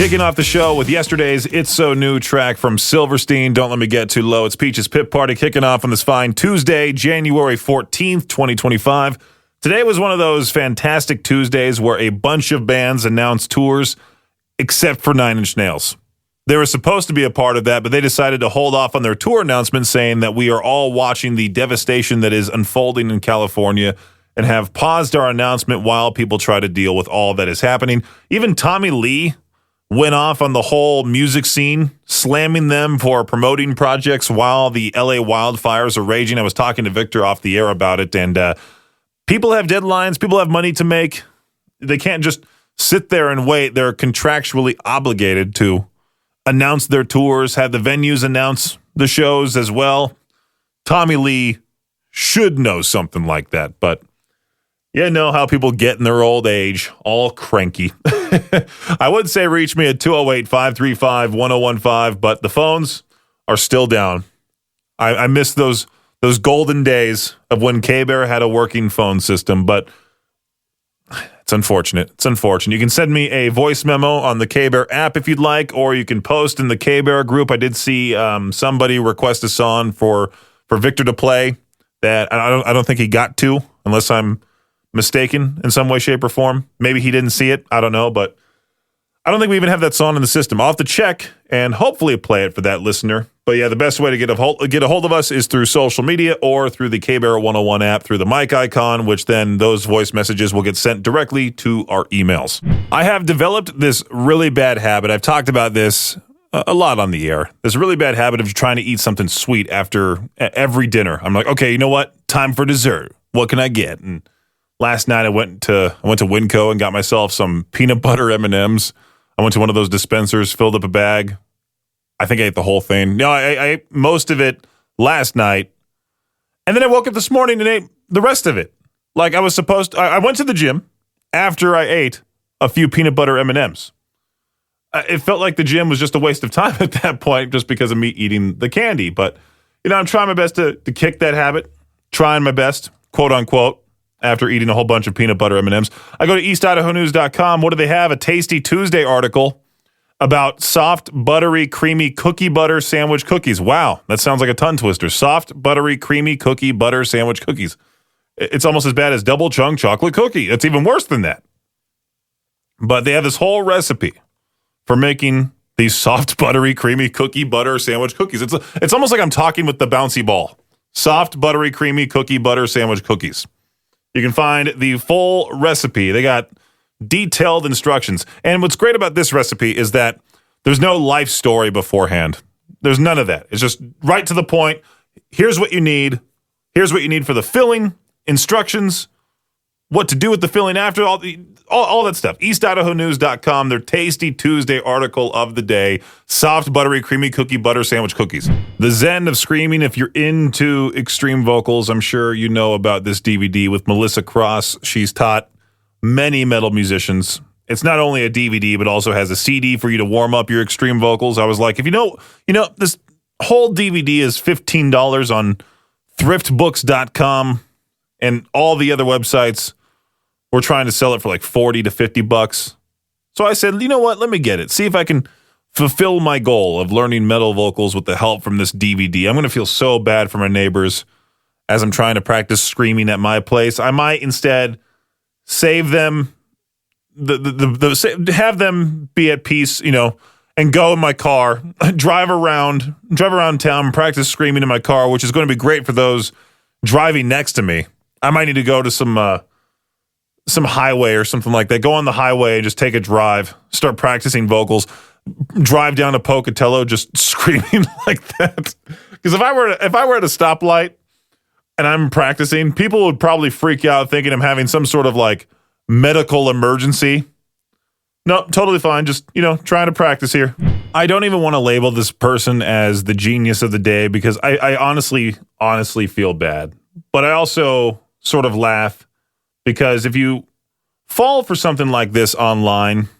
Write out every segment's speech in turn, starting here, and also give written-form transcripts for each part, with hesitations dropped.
Kicking off the show with yesterday's It's So New track from Silverstein, Don't Let Me Get Too Low. It's Peach's Pit Party kicking off on this fine Tuesday, January 14th, 2025. Today was one of those fantastic Tuesdays where a bunch of bands announced tours, except for Nine Inch Nails. They were supposed to be a part of that, but they decided to hold off on their tour announcement, saying that we are all watching the devastation that is unfolding in California and have paused our announcement while people try to deal with all that is happening. Even Tommy Lee went off on the whole music scene, slamming them for promoting projects while the LA wildfires are raging. I was talking to Victor off the air about it, and people have deadlines. People have money to make. They can't just sit there and wait. They're contractually obligated to announce their tours, have the venues announce the shows as well. Tommy Lee should know something like that, but you know how people get in their old age, all cranky. I would say reach me at 208-535-1015, but the phones are still down. I miss those golden days of when K-Bear had a working phone system, but it's unfortunate. It's unfortunate. You can send me a voice memo on the K-Bear app if you'd like, or you can post in the K-Bear group. I did see somebody request a song for Victor to play that I don't think he got to, unless I'm mistaken in some way, shape, or form. Maybe he didn't see it. I don't know, but I don't think we even have that song in the system. I'll have to check and hopefully play it for that listener. But yeah, the best way to get a hold of us is through social media or through the K-Bear 101 app, through the mic icon, which then those voice messages will get sent directly to our emails. I have developed this really bad habit. I've talked about this a lot on the air. This really bad habit of trying to eat something sweet after every dinner. I'm like, okay, you know what? Time for dessert. What can I get? And last night I went to Winco and got myself some peanut butter M&Ms. I went to one of those dispensers, filled up a bag. I think I ate the whole thing. No, I ate most of it last night. And then I woke up this morning and ate the rest of it. Like I was supposed to. I went to the gym after I ate a few peanut butter M&Ms. It felt like the gym was just a waste of time at that point just because of me eating the candy. But, I'm trying my best to kick that habit. Trying my best, quote unquote, after eating a whole bunch of peanut butter M&Ms. I go to eastidahonews.com. What do they have? A Tasty Tuesday article about soft, buttery, creamy cookie butter sandwich cookies. Wow, that sounds like a tongue twister. Soft, buttery, creamy cookie butter sandwich cookies. It's almost as bad as double chunk chocolate cookie. It's even worse than that. But they have this whole recipe for making these soft, buttery, creamy cookie butter sandwich cookies. It's almost like I'm talking with the bouncy ball. Soft, buttery, creamy cookie butter sandwich cookies. You can find the full recipe. They got detailed instructions. And what's great about this recipe is that there's no life story beforehand. There's none of that. It's just right to the point. Here's what you need. Here's what you need for the filling, instructions, what to do with the filling after, all that stuff. EastIdahoNews.com, their Tasty Tuesday article of the day. Soft, buttery, creamy cookie butter sandwich cookies. The Zen of Screaming. If you're into extreme vocals, I'm sure you know about this DVD with Melissa Cross. She's taught many metal musicians. It's not only a DVD, but also has a CD for you to warm up your extreme vocals. I was like, if you know, this whole DVD is $15 on thriftbooks.com and all the other websites. We're trying to sell it for like $40 to $50. So I said, you know what? Let me get it. See if I can fulfill my goal of learning metal vocals with the help from this DVD. I'm going to feel so bad for my neighbors as I'm trying to practice screaming at my place. I might instead save them, have them be at peace, and go in my car, drive around town, practice screaming in my car, which is going to be great for those driving next to me. I might need to go to some highway or something like that. Go on the highway and just take a drive, start practicing vocals, drive down to Pocatello just screaming like that. Because if I were at a stoplight and I'm practicing, people would probably freak out thinking I'm having some sort of like medical emergency. No, totally fine. Just, trying to practice here. I don't even want to label this person as the genius of the day because I honestly feel bad. But I also sort of laugh because if you fall for something like this online,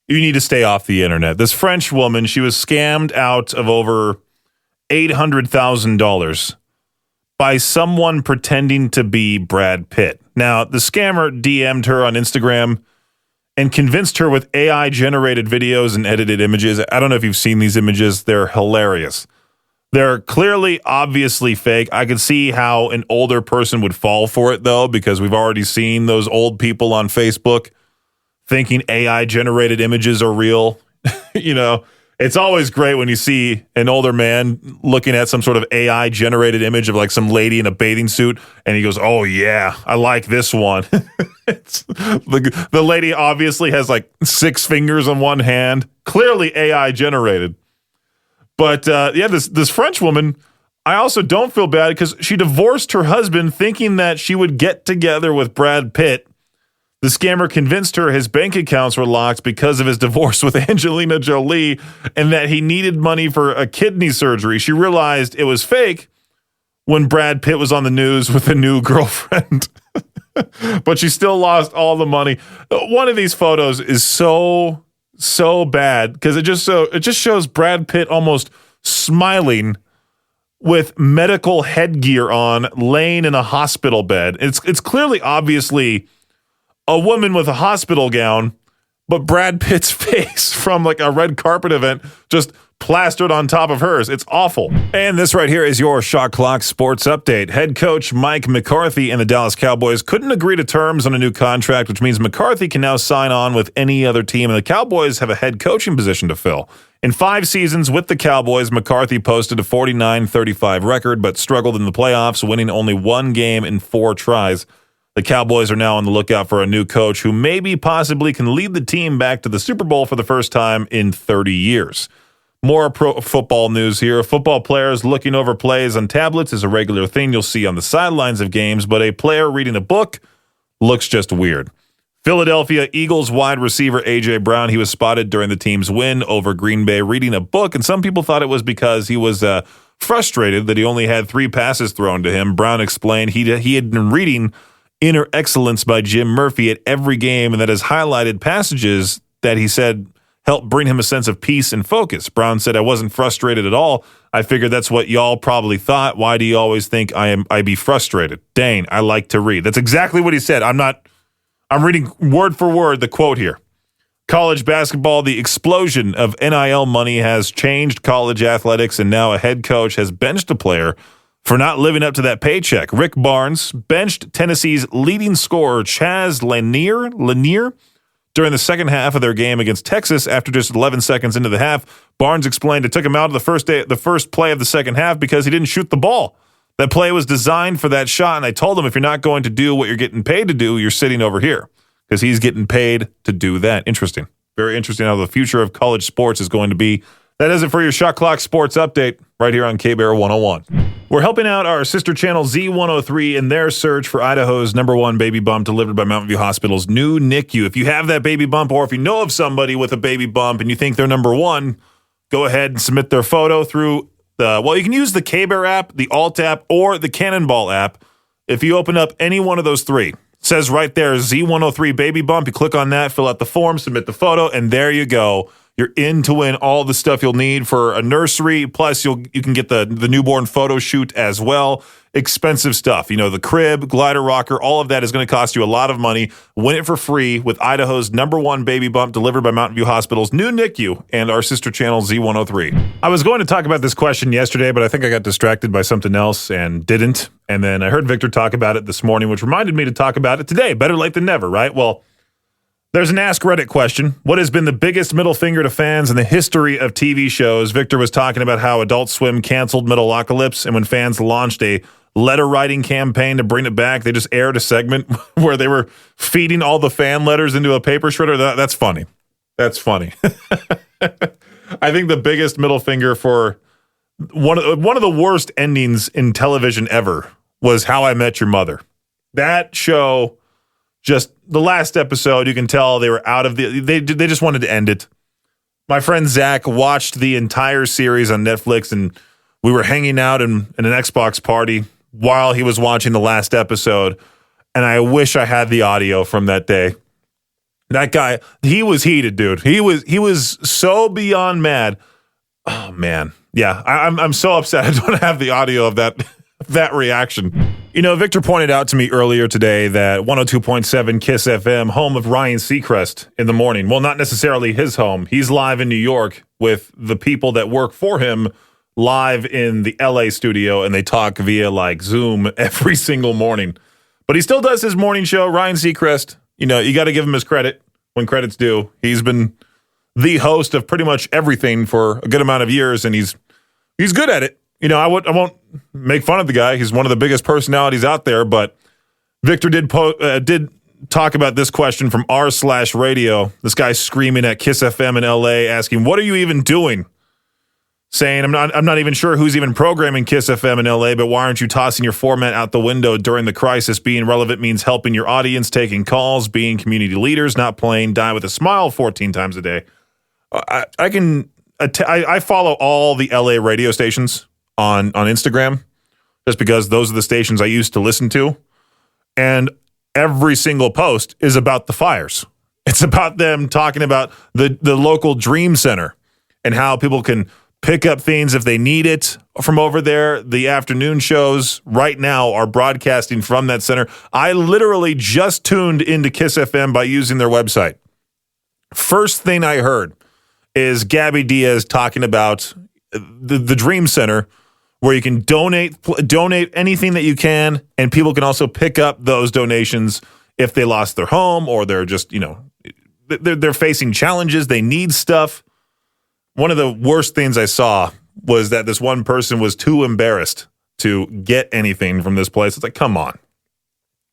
you need to stay off the internet. This French woman, she was scammed out of over $800,000 by someone pretending to be Brad Pitt. Now, the scammer DM'd her on Instagram and convinced her with AI-generated videos and edited images. I don't know if you've seen these images. They're hilarious. They're clearly, obviously fake. I could see how an older person would fall for it, though, because we've already seen those old people on Facebook thinking AI-generated images are real. You know, it's always great when you see an older man looking at some sort of AI-generated image of like some lady in a bathing suit, and he goes, "Oh, yeah, I like this one." The lady obviously has like 6 fingers on one hand, clearly AI-generated. But this French woman, I also don't feel bad because she divorced her husband thinking that she would get together with Brad Pitt. The scammer convinced her his bank accounts were locked because of his divorce with Angelina Jolie and that he needed money for a kidney surgery. She realized it was fake when Brad Pitt was on the news with a new girlfriend. But she still lost all the money. One of these photos is so bad because it just shows Brad Pitt almost smiling with medical headgear on, laying in a hospital bed. It's clearly obviously a woman with a hospital gown, but Brad Pitt's face from like a red carpet event just plastered on top of hers. It's awful. And this right here is your Shot Clock Sports Update. Head coach Mike McCarthy and the Dallas Cowboys couldn't agree to terms on a new contract, which means McCarthy can now sign on with any other team, and the Cowboys have a head coaching position to fill. In 5 seasons with the Cowboys, McCarthy posted a 49-35 record, but struggled in the playoffs, winning only 1 game in 4 tries. The Cowboys are now on the lookout for a new coach who maybe possibly can lead the team back to the Super Bowl for the first time in 30 years. More pro football news here. Football players looking over plays on tablets is a regular thing you'll see on the sidelines of games, but a player reading a book looks just weird. Philadelphia Eagles wide receiver A.J. Brown, he was spotted during the team's win over Green Bay reading a book, and some people thought it was because he was frustrated that he only had 3 passes thrown to him. Brown explained he had been reading Inner Excellence by Jim Murphy at every game, and that has highlighted passages that he said helped bring him a sense of peace and focus. Brown said, "I wasn't frustrated at all. I figured that's what y'all probably thought. Why do you always think I be frustrated? Dane, I like to read." That's exactly what he said. I'm reading word for word the quote here. College basketball, the explosion of NIL money has changed college athletics, and now a head coach has benched a player for not living up to that paycheck. Rick Barnes benched Tennessee's leading scorer Chaz Lanier during the second half of their game against Texas after just 11 seconds into the half. Barnes explained it took him out of the first play of the second half because he didn't shoot the ball. That play was designed for that shot, and I told him if you're not going to do what you're getting paid to do, you're sitting over here because he's getting paid to do that. Interesting. Very interesting how the future of college sports is going to be. That is it for your Shot Clock Sports Update right here on K-Bear 101. We're helping out our sister channel Z103 in their search for Idaho's #1 baby bump delivered by Mountain View Hospital's new NICU. If you have that baby bump or if you know of somebody with a baby bump and you think they're #1, go ahead and submit their photo through you can use the K-Bear app, the Alt app, or the Cannonball app. If you open up any one of those 3, it says right there Z103 baby bump. You click on that, fill out the form, submit the photo, and there you go. You're in to win all the stuff you'll need for a nursery. Plus, you can get the newborn photo shoot as well. Expensive stuff. You know, the crib, glider rocker, all of that is going to cost you a lot of money. Win it for free with Idaho's #1 baby bump delivered by Mountain View Hospital's new NICU and our sister channel Z103. I was going to talk about this question yesterday, but I think I got distracted by something else and didn't. And then I heard Victor talk about it this morning, which reminded me to talk about it today. Better late than never, right? Well, there's an Ask Reddit question. What has been the biggest middle finger to fans in the history of TV shows? Victor was talking about how Adult Swim canceled Metalocalypse, and when fans launched a letter writing campaign to bring it back, they just aired a segment where they were feeding all the fan letters into a paper shredder. That's funny. That's funny. I think the biggest middle finger for one of the worst endings in television ever was How I Met Your Mother. That show, just the last episode, you can tell they were out of they just wanted to end it. My friend Zach watched the entire series on Netflix, and we were hanging out in an Xbox party while he was watching the last episode, and I wish I had the audio from that day. That guy, he was heated, dude. He was so beyond mad. Oh man, yeah, I'm so upset. I don't have the audio of that reaction. Victor pointed out to me earlier today that 102.7 KISS FM, home of Ryan Seacrest in the morning. Well, not necessarily his home. He's live in New York with the people that work for him live in the LA studio, and they talk via like Zoom every single morning. But he still does his morning show, Ryan Seacrest. You got to give him his credit when credit's due. He's been the host of pretty much everything for a good amount of years, and he's good at it. I won't make fun of the guy. He's one of the biggest personalities out there. But Victor did talk about this question from r/radio. This guy screaming at KISS FM in LA, asking, "What are you even doing?" Saying, "I'm not even sure who's even programming KISS FM in LA. But why aren't you tossing your format out the window during the crisis? Being relevant means helping your audience, taking calls, being community leaders, not playing die with a smile 14 times a day." I follow all the LA radio stations on Instagram, just because those are the stations I used to listen to. And every single post is about the fires. It's about them talking about the local Dream Center and how people can pick up things if they need it from over there. The afternoon shows right now are broadcasting from that center. I literally just tuned into KISS FM by using their website. First thing I heard is Gabby Diaz talking about the Dream Center, where you can donate anything that you can, and people can also pick up those donations if they lost their home or they're just, they're facing challenges, they need stuff. One of the worst things I saw was that this one person was too embarrassed to get anything from this place. It's like, come on.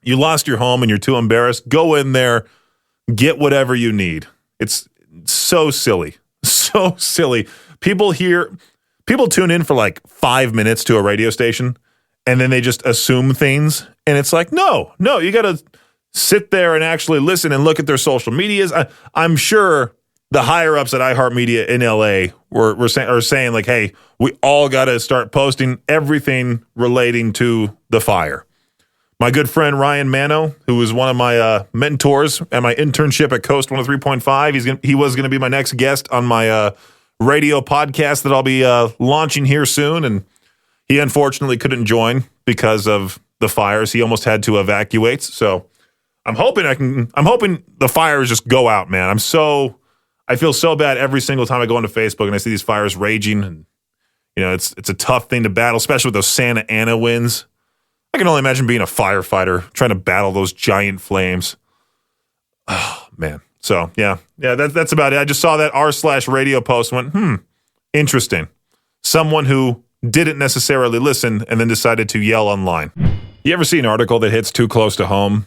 You lost your home and you're too embarrassed. Go in there, get whatever you need. It's so silly. So silly. People tune in for like 5 minutes to a radio station, and then they just assume things. And it's like, no, you got to sit there and actually listen and look at their social medias. I'm sure the higher ups at iHeartMedia in LA are saying like, hey, we all got to start posting everything relating to the fire. My good friend Ryan Mano, who was one of my mentors at my internship at Coast 103.5, he was going to be my next guest on my radio podcast that I'll be launching here soon, and he unfortunately couldn't join because of the fires. He almost had to evacuate. So I'm hoping the fires just go out, man. I feel so bad every single time I go into Facebook and I see these fires raging, and it's a tough thing to battle, especially with those Santa Ana winds. I can only imagine being a firefighter trying to battle those giant flames. Oh man. So yeah, that's about it. I just saw that r/radio post and went, interesting. Someone who didn't necessarily listen and then decided to yell online. You ever see an article that hits too close to home?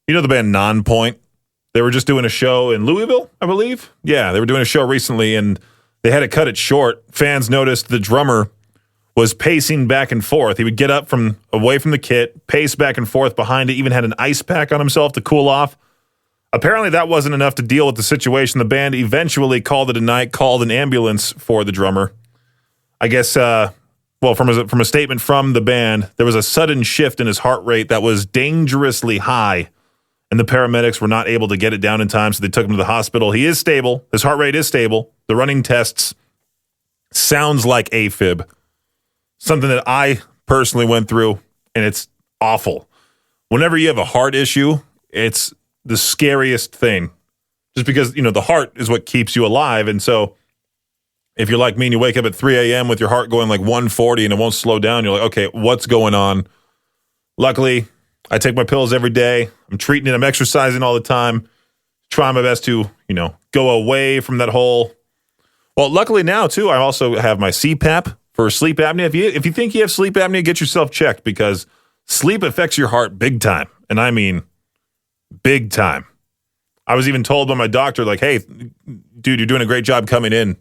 The band Nonpoint? They were just doing a show in Louisville, I believe. Yeah, they were doing a show recently, and they had to cut it short. Fans noticed the drummer was pacing back and forth. He would get up from away from the kit, pace back and forth behind it, even had an ice pack on himself to cool off. Apparently that wasn't enough to deal with the situation. The band eventually called it a night, called an ambulance for the drummer. I guess, from a statement from the band, there was a sudden shift in his heart rate that was dangerously high, and the paramedics were not able to get it down in time, so they took him to the hospital. He is stable. His heart rate is stable. The running tests sounds like AFib. Something that I personally went through, and it's awful. Whenever you have a heart issue, it's the scariest thing. Just because, the heart is what keeps you alive. And so if you're like me and you wake up at 3 a.m. with your heart going like 140 and it won't slow down, you're like, okay, what's going on? Luckily, I take my pills every day. I'm treating it. I'm exercising all the time. Trying my best to, go away from that whole. Well, luckily now, too, I also have my CPAP. For sleep apnea, if you think you have sleep apnea, get yourself checked, because sleep affects your heart big time. And I mean big time. I was even told by my doctor, like, hey, dude, you're doing a great job coming in,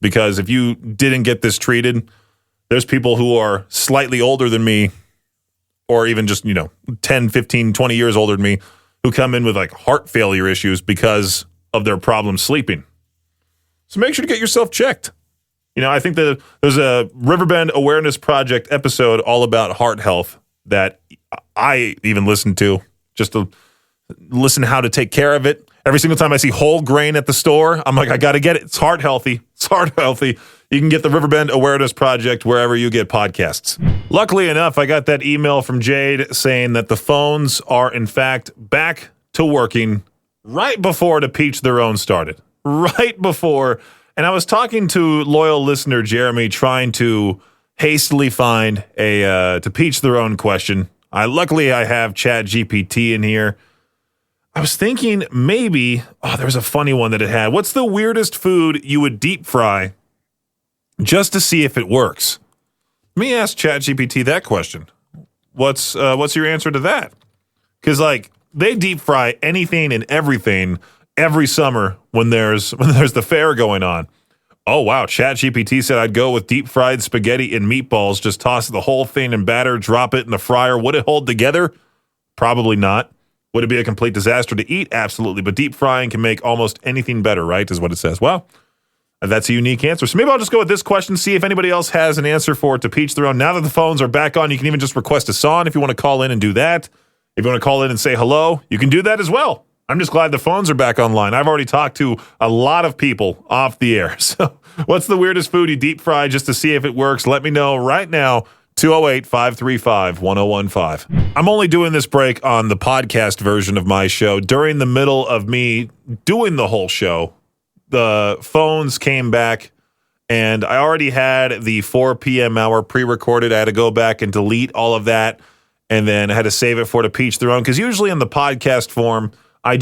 because if you didn't get this treated, there's people who are slightly older than me, or even just, 10, 15, 20 years older than me, who come in with like heart failure issues because of their problem sleeping. So make sure to get yourself checked. I think that there's a Riverbend Awareness Project episode all about heart health that I even listened to, just to listen how to take care of it. Every single time I see whole grain at the store, I'm like, I got to get it. It's heart healthy. It's heart healthy. You can get the Riverbend Awareness Project wherever you get podcasts. Luckily enough, I got that email from Jade saying that the phones are, in fact, back to working right before the Peach Their Own started. Right before. And I was talking to loyal listener Jeremy, trying to hastily find a to Peach Their Own question. Luckily, I have Chat GPT in here. I was thinking maybe, there was a funny one that it had. What's the weirdest food you would deep fry just to see if it works? Let me ask ChatGPT that question. What's your answer to that? Because they deep fry anything and everything every summer when there's the fair going on. Oh wow, ChatGPT said I'd go with deep fried spaghetti and meatballs. Just toss the whole thing in batter, drop it in the fryer. Would it hold together? Probably not. Would it be a complete disaster to eat? Absolutely. But deep frying can make almost anything better, right? Is what it says. Well, that's a unique answer. So maybe I'll just go with this question, see if anybody else has an answer for it to Peach Their Own. Now that the phones are back on, you can even just request a song if you want to call in and do that. If you want to call in and say hello, you can do that as well. I'm just glad the phones are back online. I've already talked to a lot of people off the air. So what's the weirdest food you deep fry just to see if it works? Let me know right now. 208-535-1015. I'm only doing this break on the podcast version of my show. During the middle of me doing the whole show, the phones came back, and I already had the 4 p.m. hour pre-recorded. I had to go back and delete all of that, and then I had to save it for to Peach Their Own, because usually in the podcast form, I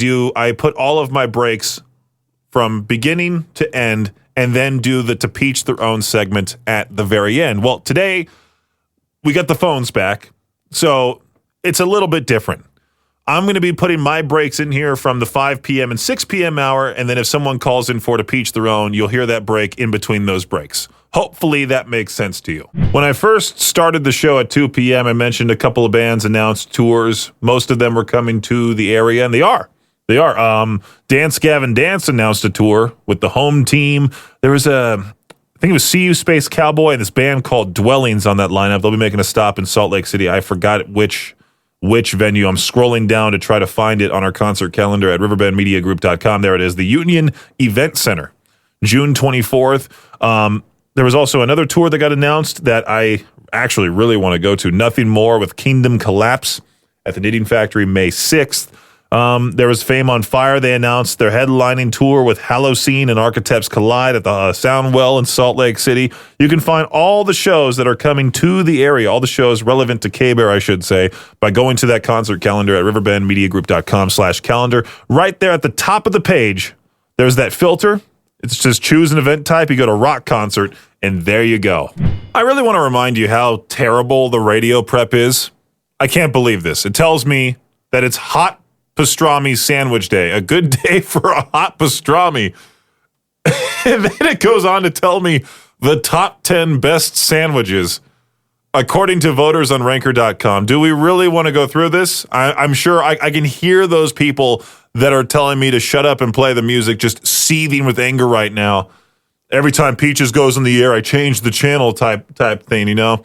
put all of my breaks from beginning to end, and then do the to Peach Their Own segment at the very end. Well, today we got the phones back, so it's a little bit different. I'm going to be putting my breaks in here from the 5 p.m. and 6 p.m. hour, and then if someone calls in for to Peach Their Own, you'll hear that break in between those breaks. Hopefully that makes sense to you. When I first started the show at 2 p.m., I mentioned a couple of bands announced tours. Most of them were coming to the area, and they are. Gavin Dance announced a tour with the home team. There was I think it was CU Space Cowboy and this band called Dwellings on that lineup. They'll be making a stop in Salt Lake City. I forgot which venue. I'm scrolling down to try to find it on our concert calendar at riverbendmediagroup.com. There it is, the Union Event Center, June 24th. There was also another tour that got announced that I actually really want to go to. Nothing More with Kingdom Collapse at the Knitting Factory, May 6th. There was Fame on Fire. They announced their headlining tour with Halocene and Architects Collide at the Soundwell in Salt Lake City. You can find all the shows that are coming to the area, all the shows relevant to K-Bear, I should say, by going to that concert calendar at riverbendmediagroup.com/calendar. Right there at the top of the page, there's that filter. It's just choose an event type. You go to rock concert, and there you go. I really want to remind you how terrible the radio prep is. I can't believe this. It tells me that it's hot pastrami sandwich day, a good day for a hot pastrami. And then it goes on to tell me the top 10 best sandwiches according to voters on ranker.com. Do we really want to go through this? I'm sure I can hear those people that are telling me to shut up and play the music just seething with anger right now. Every time Peaches goes in the air, I change the channel type thing, you know?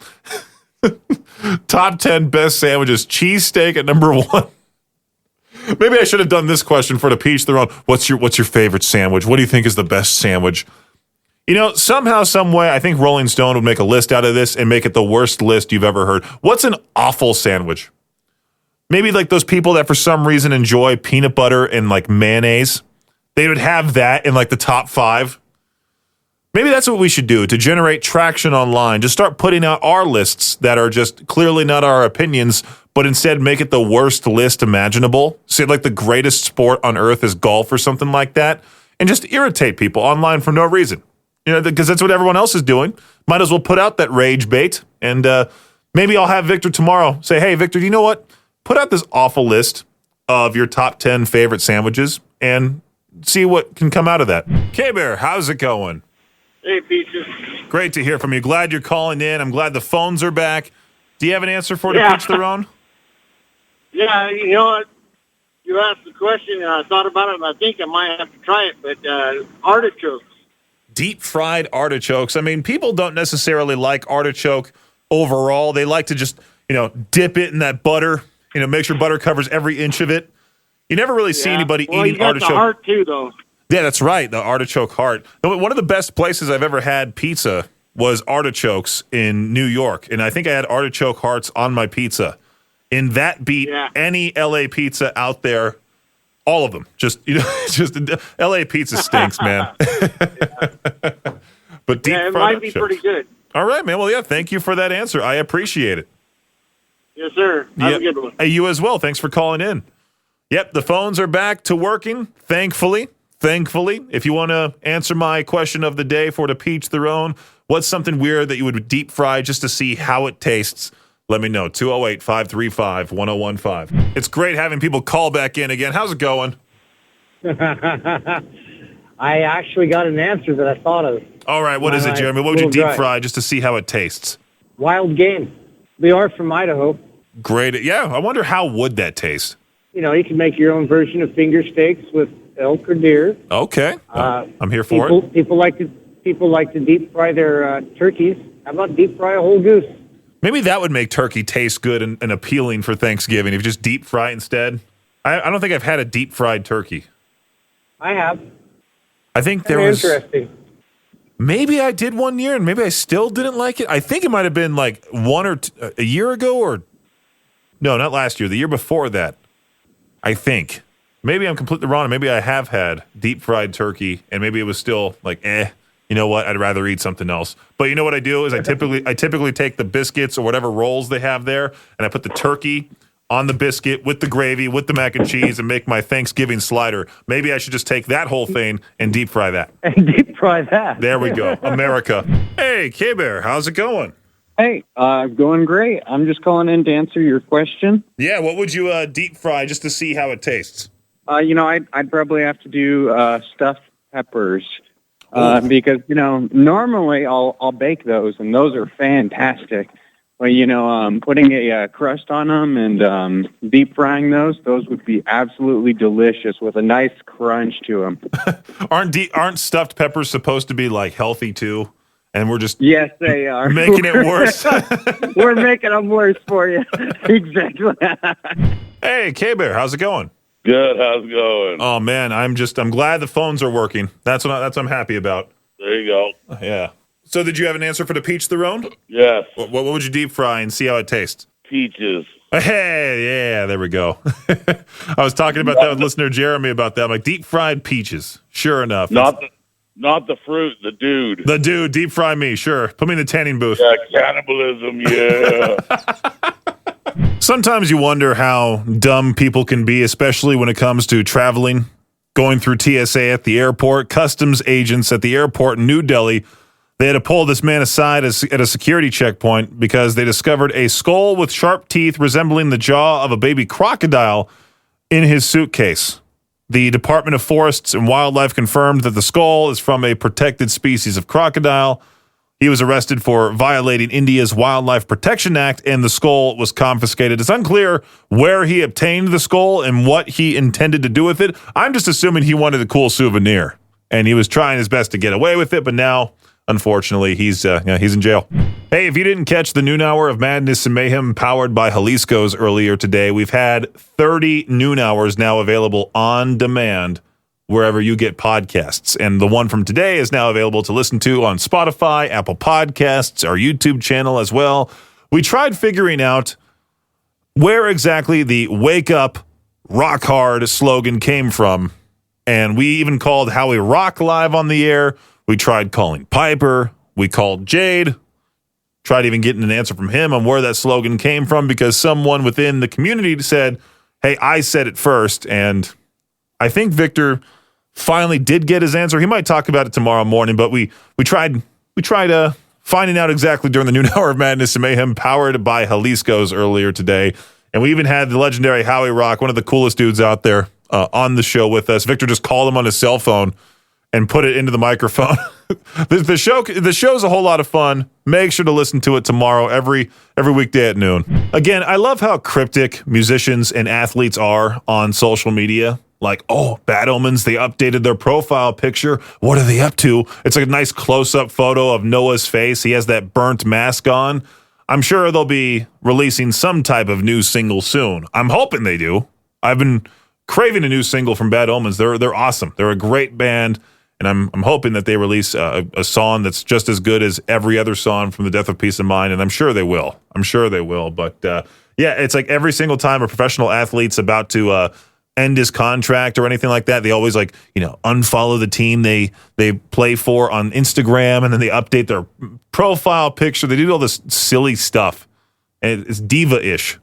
Top 10 best sandwiches. Cheesesteak at number 1. Maybe I should have done this question for the Peach Their Own. What's your favorite sandwich? What do you think is the best sandwich? You know, somehow, some way, I think Rolling Stone would make a list out of this and make it the worst list you've ever heard. What's an awful sandwich? Maybe like those people that for some reason enjoy peanut butter and like mayonnaise. They would have that in like the top 5. Maybe that's what we should do to generate traction online. Just start putting out our lists that are just clearly not our opinions, but instead make it the worst list imaginable. Say like the greatest sport on earth is golf or something like that, and just irritate people online for no reason. You know, because that's what everyone else is doing. Might as well put out that rage bait, and maybe I'll have Victor tomorrow say, hey, Victor, you know what? Put out this awful list of your top 10 favorite sandwiches and see what can come out of that. K-Bear, how's it going? Hey, Peaches. Great to hear from you. Glad you're calling in. I'm glad the phones are back. Do you have an answer for to Peach Their Own? Yeah, you know what? You asked the question, and I thought about it, and I think I might have to try it, but artichokes. Deep-fried artichokes. I mean, people don't necessarily like artichoke overall. They like to just, dip it in that butter, make sure butter covers every inch of it. You never really see anybody eating artichoke. The heart, too, though. Yeah, that's right. The artichoke heart. One of the best places I've ever had pizza was Artichokes in New York. And I think I had artichoke hearts on my pizza. And that beat any LA pizza out there. All of them. Just LA pizza stinks, man. But deep it might be pretty good. All right, man. Well, yeah, thank you for that answer. I appreciate it. Yes, sir. Have a good one. Hey, you as well. Thanks for calling in. Yep, the phones are back to working, thankfully. If you want to answer my question of the day for to peach their own, what's something weird that you would deep fry just to see how it tastes? Let me know. 208-535-1015. It's great having people call back in again. How's it going? I actually got an answer that I thought of. All right, what is it, Jeremy? What would you deep fry just to see how it tastes? Wild game. They are from Idaho. Great. Yeah, I wonder how would that taste? You can make your own version of finger steaks with elk or deer. Okay, I'm here for it. People like to deep fry their turkeys. How about deep fry a whole goose? Maybe that would make turkey taste good and appealing for Thanksgiving if you just deep fry it instead. I don't think I've had a deep fried turkey. I have. I think there was. Interesting. Maybe I did one year and maybe I still didn't like it. I think it might have been like a year ago or. No, not last year. The year before that. I think. Maybe I'm completely wrong. Maybe I have had deep fried turkey and maybe it was still like, you know what? I'd rather eat something else. But you know what I do is I typically take the biscuits or whatever rolls they have there and I put the turkey on the biscuit with the gravy, with the mac and cheese and make my Thanksgiving slider. Maybe I should just take that whole thing and deep fry that. And deep fry that. There we go. America. Hey, K-Bear, how's it going? Hey, going great. I'm just calling in to answer your question. Yeah, what would you deep fry just to see how it tastes? I'd probably have to do stuffed peppers because normally I'll bake those and those are fantastic. But putting a crust on them and deep frying those would be absolutely delicious with a nice crunch to them. Aren't stuffed peppers supposed to be like healthy too? And we're just yes, they are making it worse. We're making them worse for you. Exactly. Hey, K-Bear, how's it going? Good. How's it going? Oh man, I'm glad the phones are working. That's what I'm happy about. There you go. Yeah. So did you have an answer for the peach theron? Yes. What would you deep fry and see how it tastes? Peaches. Hey, yeah, there we go. I was talking about that with listener Jeremy about that. I'm like, deep fried peaches. Sure enough. Not the fruit, the dude. The dude, deep fry me, sure. Put me in the tanning booth. Yeah, cannibalism, yeah. Sometimes you wonder how dumb people can be, especially when it comes to traveling, going through TSA at the airport, customs agents at the airport in New Delhi. They had to pull this man aside at a security checkpoint because they discovered a skull with sharp teeth resembling the jaw of a baby crocodile in his suitcase. The Department of Forests and Wildlife confirmed that the skull is from a protected species of crocodile. He was arrested for violating India's Wildlife Protection Act, and the skull was confiscated. It's unclear where he obtained the skull and what he intended to do with it. I'm just assuming he wanted a cool souvenir, and he was trying his best to get away with it, but now, unfortunately, he's in jail. Hey, if you didn't catch the noon hour of Madness and Mayhem powered by Jalisco's earlier today, we've had 30 noon hours now available on demand wherever you get podcasts. And the one from today is now available to listen to on Spotify, Apple Podcasts, our YouTube channel as well. We tried figuring out where exactly the Wake Up, Rock Hard slogan came from. And we even called Howie Rock live on the air. We tried calling Piper. We called Jade. Tried even getting an answer from him on where that slogan came from because someone within the community said, hey, I said it first. And I think Victor finally did get his answer. He might talk about it tomorrow morning, but we tried finding out exactly during the noon hour of Madness and Mayhem powered by Jalisco's earlier today. And we even had the legendary Howie Rock, one of the coolest dudes out there, on the show with us. Victor just called him on his cell phone and put it into the microphone. The show's a whole lot of fun. Make sure to listen to it tomorrow, every weekday at noon. Again, I love how cryptic musicians and athletes are on social media. Like, oh, Bad Omens, they updated their profile picture. What are they up to? It's like a nice close-up photo of Noah's face. He has that burnt mask on. I'm sure they'll be releasing some type of new single soon. I'm hoping they do. I've been craving a new single from Bad Omens. They're awesome. They're a great band, and I'm hoping that they release a song that's just as good as every other song from The Death of Peace of Mind, and I'm sure they will. But yeah, it's like every single time a professional athlete's about to end his contract or anything like that, they always unfollow the team they play for on Instagram, and then they update their profile picture. They do all this silly stuff, and it's diva-ish.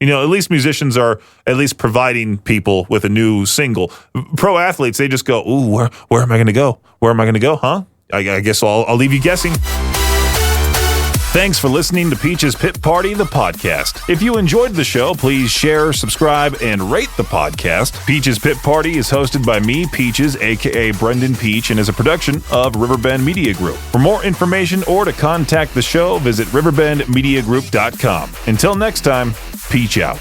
At least musicians are at least providing people with a new single. Pro athletes, they just go, ooh, where am I going to go? Where am I going to go? Huh? I guess I'll leave you guessing. Thanks for listening to Peach's Pit Party, the podcast. If you enjoyed the show, please share, subscribe, and rate the podcast. Peach's Pit Party is hosted by me, Peaches, a.k.a. Brendan Peach, and is a production of Riverbend Media Group. For more information or to contact the show, visit riverbendmediagroup.com. Until next time, Peach out.